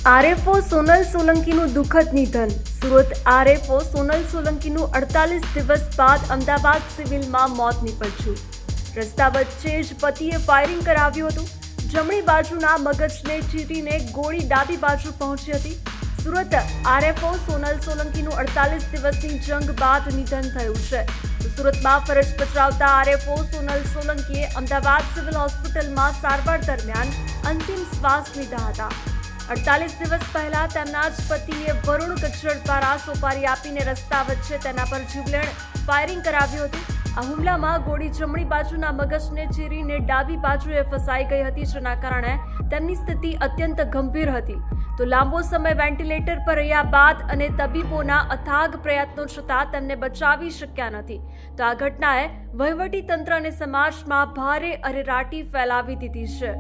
RFO Sonal સોલંકીનું દુઃખદ નિધન. Surat RFO Sonal સોલંકીનું 48 દિવસ બાદ અમદાવાદ સિવિલમાં મોત નીપજ્યું. રસ્તા વચ્ચે જ પતિએ ફાયરિંગ કરાવ્યું હતું. જમણી બાજુના મગજને ચીરીને ગોળી ડાબી બાજુ પહોંચી હતી. સુરત આરએફઓ સોનલ સોલંકીનું 48 દિવસની જંગ બાદ નિધન થયું છે. સુરતમાં ફરજ બજાવતા આરએફઓ સોનલ સોલંકીએ અમદાવાદ સિવિલ હોસ્પિટલમાં સારવાર દરમિયાન અંતિમ શ્વાસ લીધા હતા. 48 દિવસ પહેલા તેમના જ પતિએ વરુણ કચ્છર દ્વારા સોપારી આપીને રસ્તા વચ્ચે તેના પર જીવલેણ ફાયરિંગ કરાવ્યું હતું. આ હુમલામાં ગોળી જમણી બાજુના મગજને ચીરીને ડાબી બાજુએ ફસાઈ ગઈ હતી, જેના કારણે તેમની સ્થિતિ અત્યંત ગંભીર હતી. તો લાંબો સમય વેન્ટિલેટર પર રહ્યા બાદ અને તબીબોના અથાગ પ્રયત્નો છતાં તેમને બચાવી શક્યા નથી. તો આ ઘટનાએ વહીવટી તંત્ર અને સમાજમાં ભારે અરેરાટી ફેલાવી દીધી છે.